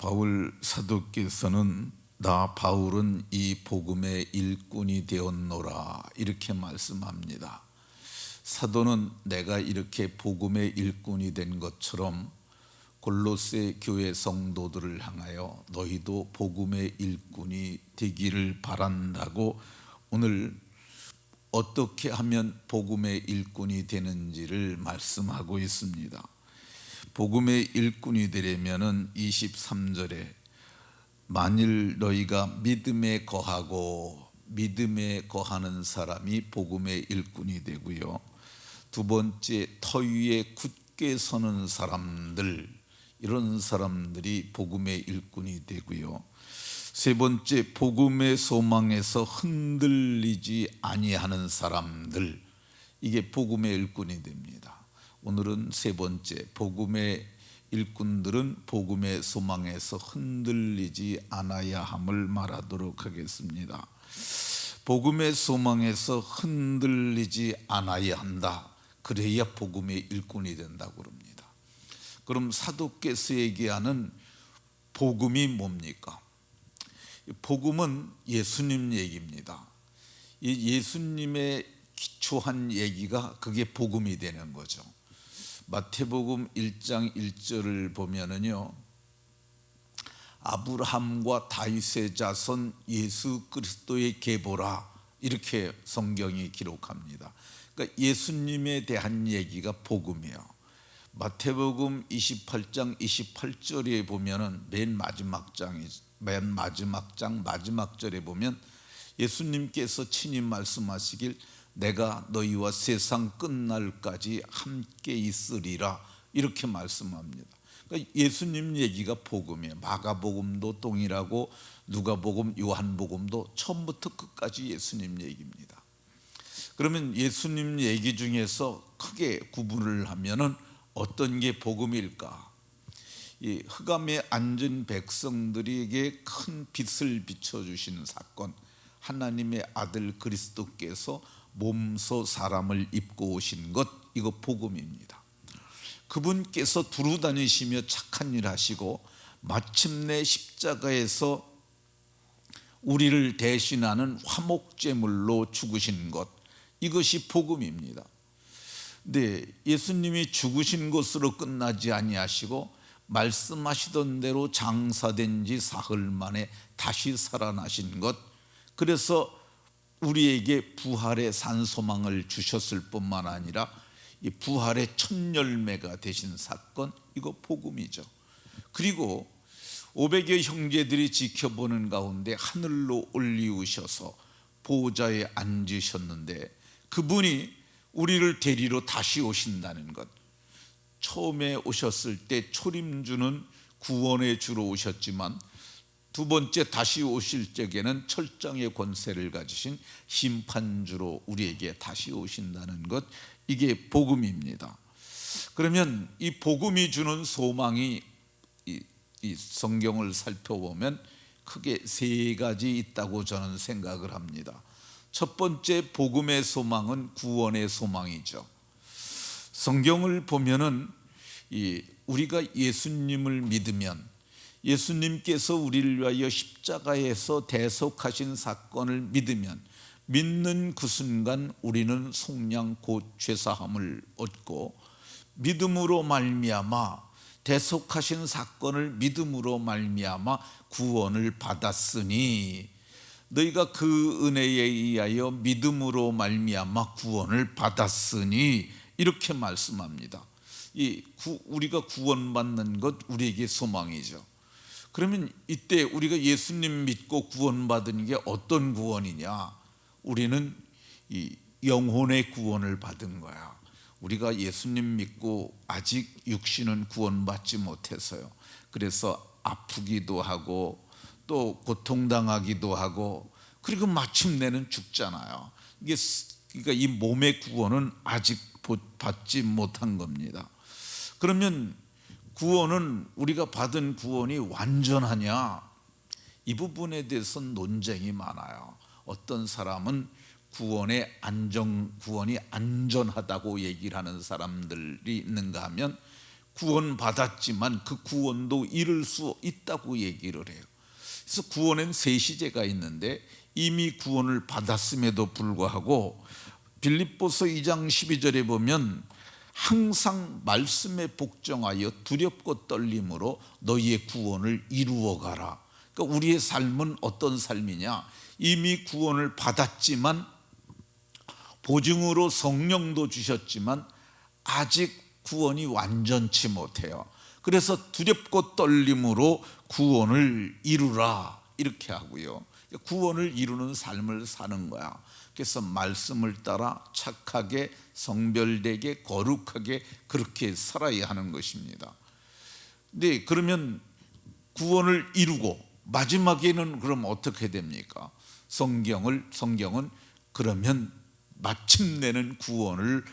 바울 사도께서는 나 바울은 이 복음의 일꾼이 되었노라 이렇게 말씀합니다. 사도는 내가 이렇게 복음의 일꾼이 된 것처럼 골로새 교회 성도들을 향하여 너희도 복음의 일꾼이 되기를 바란다고 오늘 어떻게 하면 복음의 일꾼이 되는지를 말씀하고 있습니다. 복음의 일꾼이 되려면은 23절에 만일 너희가 믿음에 거하고 믿음에 거하는 사람이 복음의 일꾼이 되고요. 두 번째 터 위에 굳게 서는 사람들, 이런 사람들이 복음의 일꾼이 되고요. 세 번째 복음의 소망에서 흔들리지 아니하는 사람들, 이게 복음의 일꾼이 됩니다. 오늘은 세 번째 복음의 일꾼들은 복음의 소망에서 흔들리지 않아야 함을 말하도록 하겠습니다. 복음의 소망에서 흔들리지 않아야 한다. 그래야 복음의 일꾼이 된다고 합니다. 그럼 사도께서 얘기하는 복음이 뭡니까? 복음은 예수님 얘기입니다. 이 예수님의 기초한 얘기가 그게 복음이 되는 거죠. 마태복음 1장 1절을 보면은요, 아브라함과 다윗의 자손 예수 그리스도의 계보라 이렇게 성경이 기록합니다. 그러니까 예수님에 대한 얘기가 복음이에요. 마태복음 28장 28절에 보면은 맨 마지막 장 마지막 절에 보면 예수님께서 친히 말씀하시길 내가 너희와 세상 끝날까지 함께 있으리라 이렇게 말씀합니다. 그러니까 예수님 얘기가 복음이에요. 마가복음도 동일하고 누가복음, 요한복음도 처음부터 끝까지 예수님 얘기입니다. 그러면 예수님 얘기 중에서 크게 구분을 하면은 어떤 게 복음일까? 이 흑암에 앉은 백성들에게 큰 빛을 비춰주시는 사건, 하나님의 아들 그리스도께서 몸소 사람을 입고 오신 것, 이거 복음입니다. 그분께서 두루 다니시며 착한 일 하시고 마침내 십자가에서 우리를 대신하는 화목제물로 죽으신 것, 이것이 복음입니다. 근데 예수님이 죽으신 것으로 끝나지 아니하시고 말씀하시던 대로 장사된 지 사흘 만에 다시 살아나신 것, 그래서 우리에게 부활의 산소망을 주셨을 뿐만 아니라 이 부활의 첫 열매가 되신 사건, 이거 복음이죠. 그리고 500여 형제들이 지켜보는 가운데 하늘로 올리우셔서 보좌에 앉으셨는데 그분이 우리를 데리러 다시 오신다는 것. 처음에 오셨을 때 초림주는 구원의 주로 오셨지만 두 번째 다시 오실 적에는 철장의 권세를 가지신 심판주로 우리에게 다시 오신다는 것, 이게 복음입니다. 그러면 이 복음이 주는 소망이 이 성경을 살펴보면 크게 세 가지 있다고 저는 생각을 합니다. 첫 번째 복음의 소망은 구원의 소망이죠. 성경을 보면은 우리가 예수님을 믿으면 예수님께서 우리를 위하여 십자가에서 대속하신 사건을 믿으면 믿는 그 순간 우리는 속량 곧 죄사함을 얻고 믿음으로 말미암아 대속하신 사건을 믿음으로 말미암아 구원을 받았으니 너희가 그 은혜에 의하여 믿음으로 말미암아 구원을 받았으니 이렇게 말씀합니다. 우리가 구원받는 것 우리에게 소망이죠. 그러면 이때 우리가 예수님 믿고 구원받은 게 어떤 구원이냐? 우리는 이 영혼의 구원을 받은 거야. 우리가 예수님 믿고 아직 육신은 구원받지 못해서요. 그래서 아프기도 하고 또 고통당하기도 하고 그리고 마침내는 죽잖아요. 그러니까 이 몸의 구원은 아직 받지 못한 겁니다. 그러면 구원은 우리가 받은 구원이 완전하냐? 이 부분에 대해서 논쟁이 많아요. 어떤 사람은 구원이 안전하다고 얘기를 하는 사람들이 있는가 하면 구원받았지만 그 구원도 잃을 수 있다고 얘기를 해요. 그래서 구원엔 세 시제가 있는데 이미 구원을 받았음에도 불구하고 빌립보서 2장 12절에 보면 항상 말씀에 복종하여 두렵고 떨림으로 너희의 구원을 이루어가라. 그러니까 우리의 삶은 어떤 삶이냐, 이미 구원을 받았지만 보증으로 성령도 주셨지만 아직 구원이 완전치 못해요. 그래서 두렵고 떨림으로 구원을 이루라 이렇게 하고요. 구원을 이루는 삶을 사는 거야. 그래서 말씀을 따라 착하게 성별되게 거룩하게 그렇게 살아야 하는 것입니다. 근데 그러면 구원을 이루고 마지막에는 그럼 어떻게 됩니까? 성경은 그러면 마침내는 구원을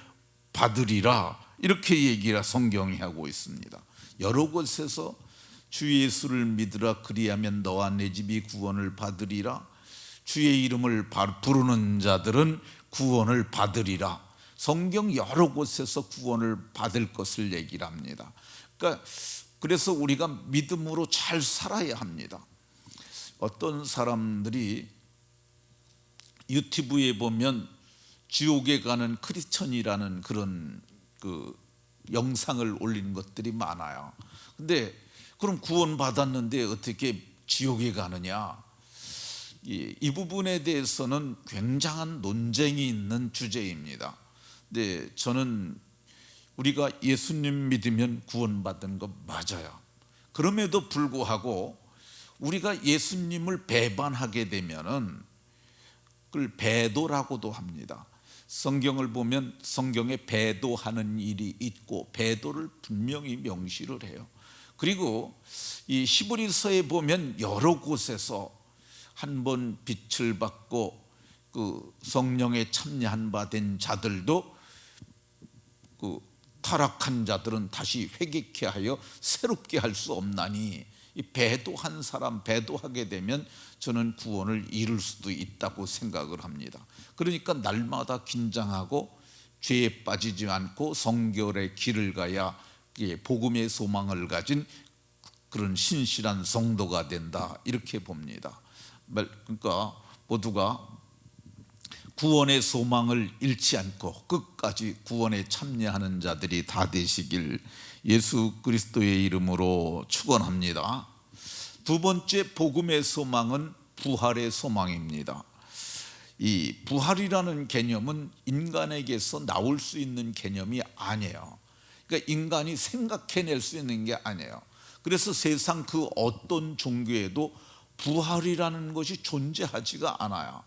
받으리라 이렇게 얘기를 성경이 하고 있습니다. 여러 곳에서 주 예수를 믿으라 그리하면 너와 내 집이 구원을 받으리라, 주의 이름을 부르는 자들은 구원을 받으리라. 성경 여러 곳에서 구원을 받을 것을 얘기를 합니다. 그러니까 그래서 우리가 믿음으로 잘 살아야 합니다. 어떤 사람들이 유튜브에 보면 지옥에 가는 크리스천이라는 그런 영상을 올린 것들이 많아요. 근데 그럼 구원 받았는데 어떻게 지옥에 가느냐? 이 부분에 대해서는 굉장한 논쟁이 있는 주제입니다. 근데 저는 우리가 예수님 믿으면 구원받은 거 맞아요. 그럼에도 불구하고 우리가 예수님을 배반하게 되면은 그걸 배도라고도 합니다. 성경을 보면 성경에 배도하는 일이 있고 배도를 분명히 명시를 해요. 그리고 이 히브리서에 보면 여러 곳에서 한번 빛을 받고 그 성령에 참여한 바 된 자들도 그 타락한 자들은 다시 회개케 하여 새롭게 할 수 없나니, 이 배도한 사람 배도하게 되면 저는 구원을 이룰 수도 있다고 생각을 합니다. 그러니까 날마다 긴장하고 죄에 빠지지 않고 성결의 길을 가야 복음의 소망을 가진 그런 신실한 성도가 된다 이렇게 봅니다. 그러니까 모두가 구원의 소망을 잃지 않고 끝까지 구원에 참여하는 자들이 다 되시길 예수 그리스도의 이름으로 축원합니다. 두 번째 복음의 소망은 부활의 소망입니다. 이 부활이라는 개념은 인간에게서 나올 수 있는 개념이 아니에요. 그러니까 인간이 생각해낼 수 있는 게 아니에요. 그래서 세상 그 어떤 종교에도 부활이라는 것이 존재하지가 않아요.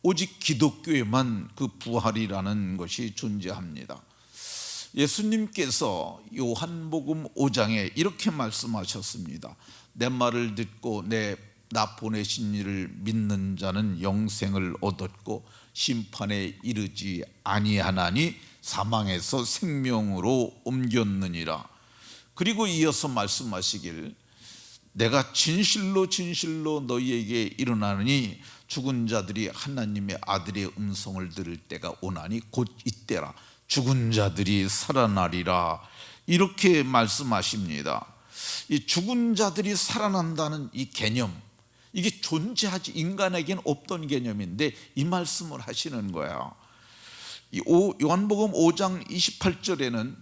오직 기독교에만 그 부활이라는 것이 존재합니다. 예수님께서 요한복음 5장에 이렇게 말씀하셨습니다. 내 말을 듣고 나 보내신 이를 믿는 자는 영생을 얻었고 심판에 이르지 아니하나니 사망에서 생명으로 옮겼느니라. 그리고 이어서 말씀하시길 내가 진실로 진실로 너희에게 이르나니 죽은 자들이 하나님의 아들의 음성을 들을 때가 오나니 곧 이때라. 죽은 자들이 살아나리라 이렇게 말씀하십니다. 이 죽은 자들이 살아난다는 이 개념, 이게 존재하지 인간에겐 없던 개념인데 이 말씀을 하시는 거예요. 요한복음 5장 28절에는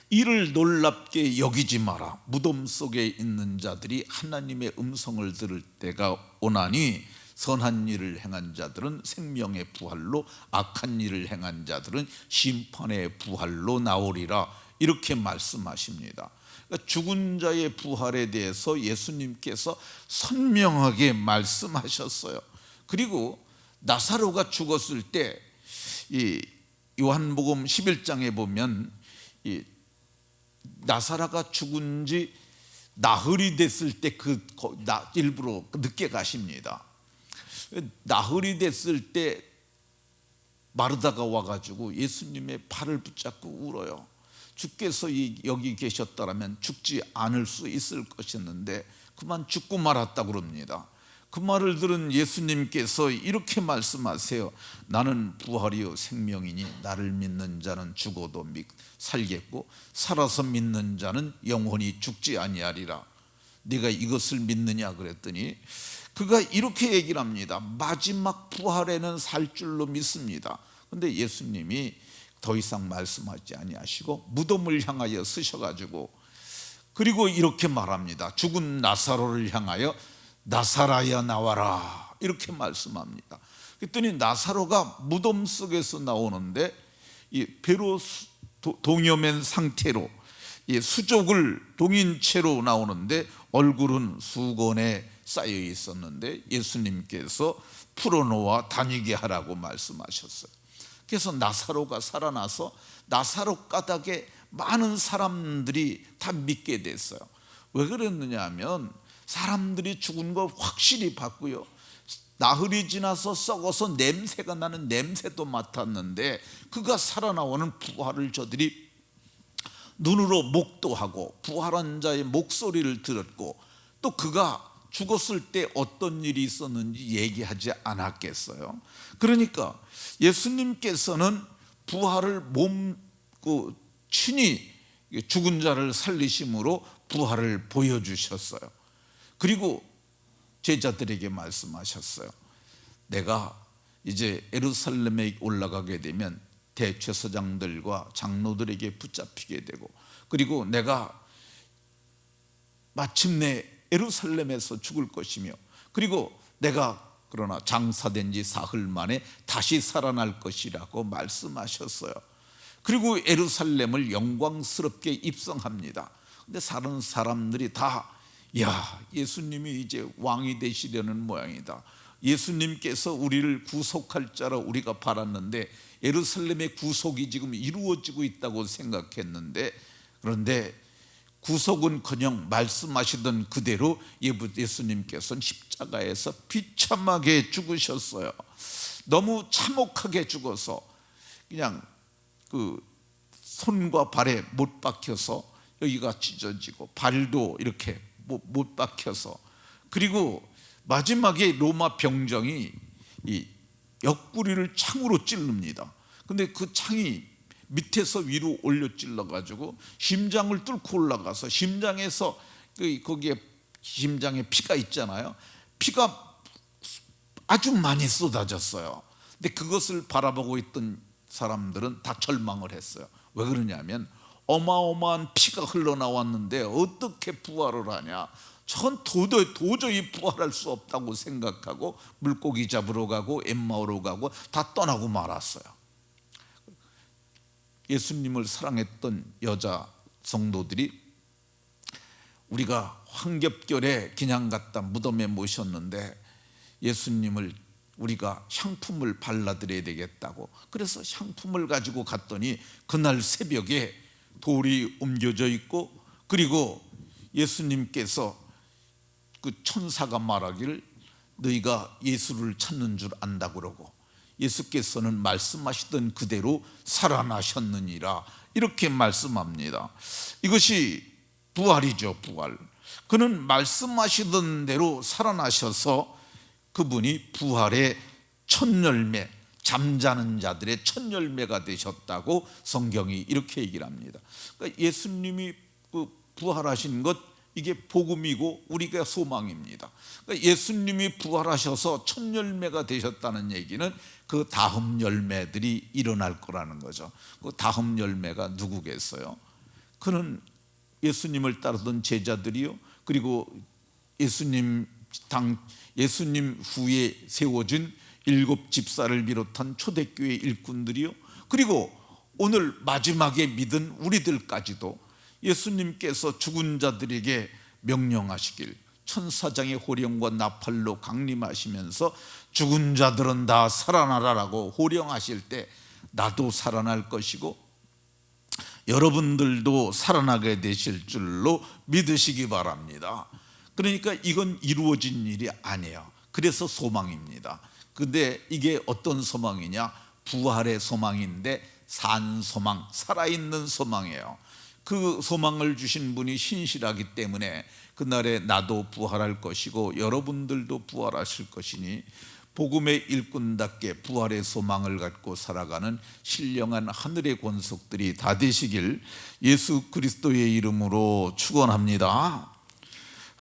이를 놀랍게 여기지 마라. 무덤 속에 있는 자들이 하나님의 음성을 들을 때가 오나니 선한 일을 행한 자들은 생명의 부활로 악한 일을 행한 자들은 심판의 부활로 나오리라 이렇게 말씀하십니다. 그러니까 죽은 자의 부활에 대해서 예수님께서 선명하게 말씀하셨어요. 그리고 나사로가 죽었을 때 이 요한복음 11장에 보면 이 나사로가 죽은 지 나흘이 됐을 때 일부러 늦게 가십니다. 나흘이 됐을 때 마르다가 와가지고 예수님의 발을 붙잡고 울어요. 주께서 여기 계셨더라면 죽지 않을 수 있을 것이었는데 그만 죽고 말았다 그럽니다. 그 말을 들은 예수님께서 이렇게 말씀하세요. 나는 부활이요 생명이니 나를 믿는 자는 죽어도 살겠고 살아서 믿는 자는 영원히 죽지 아니하리라. 네가 이것을 믿느냐 그랬더니 그가 이렇게 얘기를 합니다. 마지막 부활에는 살 줄로 믿습니다. 근데 예수님이 더 이상 말씀하지 아니하시고 무덤을 향하여 서셔가지고 그리고 이렇게 말합니다. 죽은 나사로를 향하여 나사로야 나와라 이렇게 말씀합니다. 그랬더니 나사로가 무덤 속에서 나오는데 이 배로 동여맨 상태로 수족을 동인 채로 나오는데 얼굴은 수건에 쌓여 있었는데 예수님께서 풀어놓아 다니게 하라고 말씀하셨어요. 그래서 나사로가 살아나서 나사로 가닥에 많은 사람들이 다 믿게 됐어요. 왜 그랬느냐 하면 사람들이 죽은 거 확실히 봤고요, 나흘이 지나서 썩어서 냄새가 나는 냄새도 맡았는데 그가 살아나오는 부활을 저들이 눈으로 목도하고 부활한 자의 목소리를 들었고 또 그가 죽었을 때 어떤 일이 있었는지 얘기하지 않았겠어요. 그러니까 예수님께서는 부활을 친히 죽은 자를 살리심으로 부활을 보여주셨어요. 그리고 제자들에게 말씀하셨어요. 내가 이제 예루살렘에 올라가게 되면 대제사장들과 장로들에게 붙잡히게 되고 그리고 내가 마침내 예루살렘에서 죽을 것이며 그리고 내가 그러나 장사된 지 사흘 만에 다시 살아날 것이라고 말씀하셨어요. 그리고 예루살렘을 영광스럽게 입성합니다. 근데 다른 사람들이 다 예수님이 이제 왕이 되시려는 모양이다. 예수님께서 우리를 구속할 자라 우리가 바랐는데 예루살렘의 구속이 지금 이루어지고 있다고 생각했는데 그런데 구속은커녕 말씀하시던 그대로 예수님께서는 십자가에서 비참하게 죽으셨어요. 너무 참혹하게 죽어서 그냥 그 손과 발에 못 박혀서 여기가 찢어지고 발도 이렇게 못 박혀서 그리고 마지막에 로마 병정이 이 옆구리를 창으로 찌릅니다. 근데 그 창이 밑에서 위로 올려 찔러 가지고 심장을 뚫고 올라가서 심장에서 거기에 심장에 피가 있잖아요. 피가 아주 많이 쏟아졌어요. 근데 그것을 바라보고 있던 사람들은 다 절망을 했어요. 왜 그러냐면 어마어마한 피가 흘러나왔는데 어떻게 부활을 하냐, 전 도저히 부활할 수 없다고 생각하고 물고기 잡으러 가고 엠마오로 가고 다 떠나고 말았어요. 예수님을 사랑했던 여자 성도들이 우리가 황겹결에 그냥 갖다 무덤에 모셨는데 예수님을 우리가 향품을 발라드려야 되겠다고 그래서 향품을 가지고 갔더니 그날 새벽에 돌이 옮겨져 있고 그리고 예수님께서 그 천사가 말하기를 너희가 예수를 찾는 줄 안다 그러고 예수께서는 말씀하시던 그대로 살아나셨느니라 이렇게 말씀합니다. 이것이 부활이죠. 부활. 그는 말씀하시던 대로 살아나셔서 그분이 부활의 첫 열매, 잠자는 자들의 첫 열매가 되셨다고 성경이 이렇게 얘기를 합니다. 그러니까 예수님이 부활하신 것 이게 복음이고 우리가 소망입니다. 그러니까 예수님이 부활하셔서 첫 열매가 되셨다는 얘기는 그 다음 열매들이 일어날 거라는 거죠. 그 다음 열매가 누구겠어요? 그는 예수님을 따르던 제자들이요, 그리고 예수님 후에 세워진 7 집사를 비롯한 초대교회 일꾼들이요, 그리고 오늘 마지막에 믿은 우리들까지도 예수님께서 죽은 자들에게 명령하시길 천사장의 호령과 나팔로 강림하시면서 죽은 자들은 다 살아나라라고 호령하실 때 나도 살아날 것이고 여러분들도 살아나게 되실 줄로 믿으시기 바랍니다. 그러니까 이건 이루어진 일이 아니에요. 그래서 소망입니다. 근데 이게 어떤 소망이냐? 부활의 소망인데 산 소망, 살아있는 소망이에요. 그 소망을 주신 분이 신실하기 때문에 그날에 나도 부활할 것이고 여러분들도 부활하실 것이니 복음의 일꾼답게 부활의 소망을 갖고 살아가는 신령한 하늘의 권속들이 다 되시길 예수 그리스도의 이름으로 축원합니다.